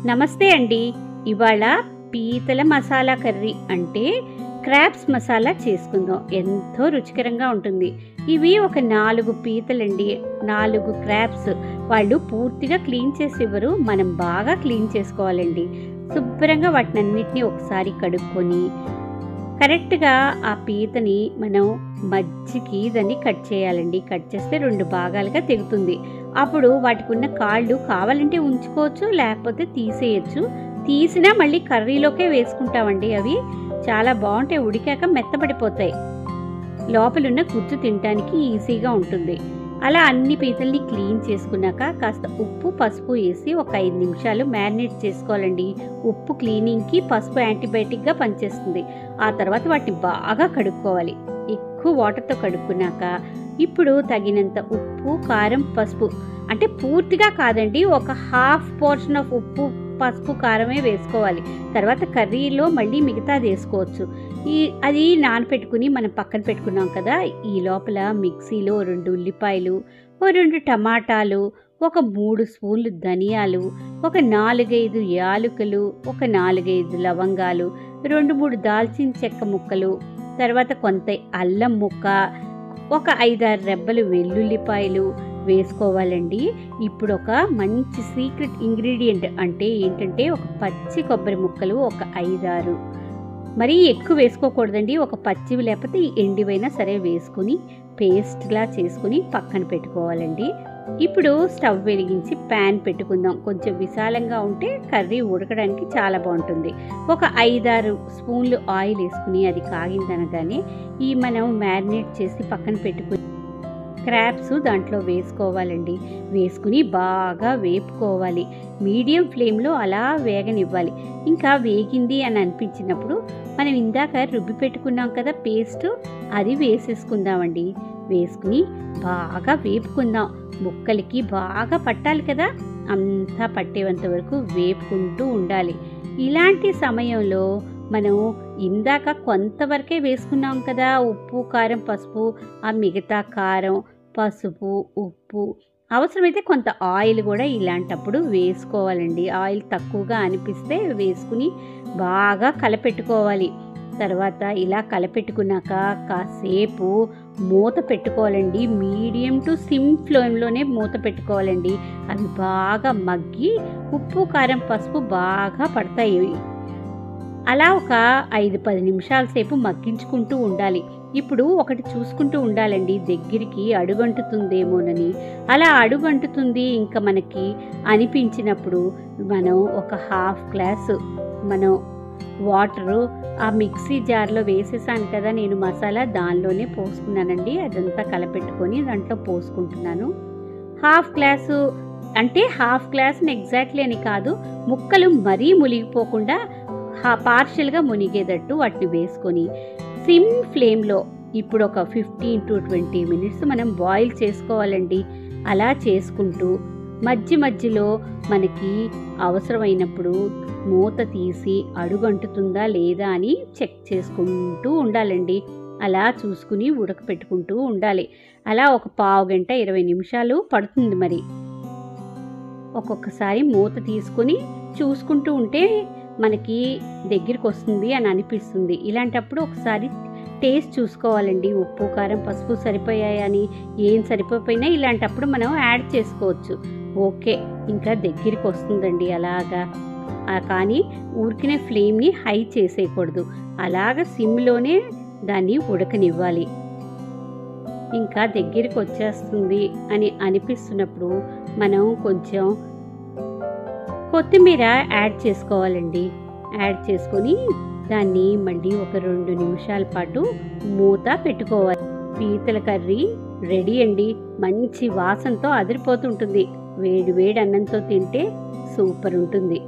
నమస్తే అండి. ఇవాళ పీతల మసాలా కర్రీ అంటే క్రాబ్స్ మసాలా చేసుకుందాం. ఎంతో రుచికరంగా ఉంటుంది. ఇవి ఒక 4 పీతలండి, 4 క్రాబ్స్. వాళ్ళు పూర్తిగా క్లీన్ చేసి ఇవ్వరు, మనం బాగా క్లీన్ చేసుకోవాలండి. శుభ్రంగా వాటినన్నిటినీ ఒకసారి కడుక్కొని కరెక్ట్గా ఆ పీతని మనం మధ్యకి దాన్ని కట్ చేయాలండి. కట్ చేస్తే 2 భాగాలుగా తెగుతుంది. అప్పుడు వాటికి ఉన్న కాళ్ళు కావాలంటే ఉంచుకోవచ్చు, లేకపోతే తీసేయచ్చు. తీసినా మళ్ళీ కర్రీలోకే వేసుకుంటామండి. అవి చాలా బాగుంటాయి, ఉడికాక మెత్తబడిపోతాయి. లోపలున్న గుజ్జు తినడానికి ఈజీగా ఉంటుంది. అలా అన్ని పీతల్ని క్లీన్ చేసుకున్నాక కాస్త ఉప్పు పసుపు వేసి ఒక 5 నిమిషాలు మ్యారినేట్ చేసుకోవాలండి. ఉప్పు క్లీనింగ్కి, పసుపు యాంటీబయాటిక్గా పనిచేస్తుంది. ఆ తర్వాత వాటిని బాగా కడుక్కోవాలి. ఎక్కువ వాటర్తో కడుక్కున్నాక ఇప్పుడు తగినంత ఉప్పు, కారం, పసుపు, అంటే పూర్తిగా కాదండి, ఒక హాఫ్ పోర్షన్ ఆఫ్ ఉప్పు, పసుపు, కారమే వేసుకోవాలి. తర్వాత కర్రీలో మళ్ళీ మిగతాది వేసుకోవచ్చు. అది నానపెట్టుకుని మనం పక్కన పెట్టుకున్నాం కదా. ఈ లోపల మిక్సీలో 2 ఉల్లిపాయలు, 2 టమాటాలు, ఒక 3 స్పూన్లు ధనియాలు, ఒక 4-5 యాలకులు, ఒక 4-5 లవంగాలు, 2-3 దాల్చిన చెక్క ముక్కలు, తర్వాత కొంత అల్లం ముక్క, ఒక 5-6 రెబ్బలు వెల్లుల్లిపాయలు వేసుకోవాలండి. ఇప్పుడు ఒక మంచి సీక్రెట్ ఇంగ్రీడియంట్ అంటే ఏంటంటే ఒక పచ్చి కొబ్బరి ముక్కలు ఒక 5-6, మరీ ఎక్కువ వేసుకోకూడదండి. ఒక పచ్చివి లేకపోతే ఎండివైనా సరే వేసుకుని పేస్ట్లా చేసుకుని పక్కన పెట్టుకోవాలండి. ఇప్పుడు స్టవ్ వెలిగించి ప్యాన్ పెట్టుకుందాం. కొంచెం విశాలంగా ఉంటే కర్రీ ఉడకడానికి చాలా బాగుంటుంది. ఒక 5-6 స్పూన్లు ఆయిల్ వేసుకుని అది కాగిందనగానే ఈ మనం మ్యారినేట్ చేసి పక్కన పెట్టుకుని క్రాబ్స్ దాంట్లో వేసుకోవాలండి. వేసుకుని బాగా వేపుకోవాలి. మీడియం ఫ్లేమ్లో అలా వేగనివ్వాలి. ఇంకా వేగింది అని అనిపించినప్పుడు మనం ఇందాక రుబ్బి పెట్టుకున్నాం కదా పేస్ట్, అది వేసేసుకుందామండి. వేసుకుని బాగా వేపుకుందాం. ముక్కలకి బాగా పట్టాలి కదా, అంతా పట్టేంత వరకు వేపుకుంటూ ఉండాలి. ఇలాంటి సమయంలో మనం ఇందాక కొంతవరకే వేసుకున్నాం కదా ఉప్పు, కారం, పసుపు. ఆ మిగతా కారం, పసుపు, ఉప్పు, అవసరమైతే కొంత ఆయిల్ కూడా ఇలాంటప్పుడు వేసుకోవాలండి. ఆయిల్ తక్కువగా అనిపిస్తే వేసుకుని బాగా కలపెట్టుకోవాలి. తర్వాత ఇలా కలపెట్టుకున్నాక కాసేపు మూత పెట్టుకోవాలండి. మీడియం టు సిమ్ ఫ్లేమ్లోనే మూత పెట్టుకోవాలండి. అవి బాగా మగ్గి ఉప్పు, కారం, పసుపు బాగా పడతాయి. అలా ఒక 5-10 నిమిషాల సేపు మగ్గించుకుంటూ ఉండాలి. ఇప్పుడు ఒకటి చూసుకుంటూ ఉండాలండి, దగ్గరికి అడుగంటుతుందేమోనని. అలా అడుగంటుతుంది ఇంకా మనకి అనిపించినప్పుడు మనం ఒక హాఫ్ గ్లాసు మనం వాటరు ఆ మిక్సీ జార్లో వేసేసాను కదా నేను మసాలా, దానిలోనే పోసుకున్నానండి. అదంతా కలపెట్టుకొని దాంట్లో పోసుకుంటున్నాను. హాఫ్ గ్లాసు అంటే హాఫ్ గ్లాస్ని ఎగ్జాక్ట్లీ అని కాదు, ముక్కలు మరీ మునిగిపోకుండా పార్షియల్గా మునిగేటట్టు వాటిని వేసుకొని సిమ్ ఫ్లేమ్లో ఇప్పుడు ఒక 15 to 20 మినిట్స్ మనం బాయిల్ చేసుకోవాలండి. అలా చేసుకుంటూ మధ్య మధ్యలో మనకి అవసరమైనప్పుడు మూత తీసి అడుగంటుతుందా లేదా అని చెక్ చేసుకుంటూ ఉండాలండి. అలా చూసుకుని ఉడకపెట్టుకుంటూ ఉండాలి. అలా ఒక పావు గంట 20 నిమిషాలు పడుతుంది. మరి ఒక్కొక్కసారి మూత తీసుకుని చూసుకుంటూ ఉంటే మనకి దగ్గరికి వస్తుంది అని అనిపిస్తుంది. ఇలాంటప్పుడు ఒకసారి టేస్ట్ చూసుకోవాలండి. ఉప్పు, కారం, పసుపు సరిపోయాయని. ఏం సరిపోయినా ఇలాంటప్పుడు మనం యాడ్ చేసుకోవచ్చు. ఓకే, ఇంకా దగ్గరికి వస్తుందండి అలాగా. కానీ ఊరికినే ఫ్లేమ్ని హై చేసేయకూడదు. అలాగ సిమ్లోనే దాన్ని ఉడకనివ్వాలి. ఇంకా దగ్గరికి వచ్చేస్తుంది అని అనిపిస్తున్నప్పుడు మనం కొంచెం కొత్తిమీర యాడ్ చేసుకోవాలండి. యాడ్ చేసుకొని దాన్ని మళ్ళీ ఒక 2 నిమిషాల పాటు మూత పెట్టుకోవాలి. పీతల కర్రీ రెడీ అండి. మంచి వాసనతో అదిరిపోతుంటుంది. వేడి వేడి అన్నంతో తింటే సూపర్ ఉంటుంది.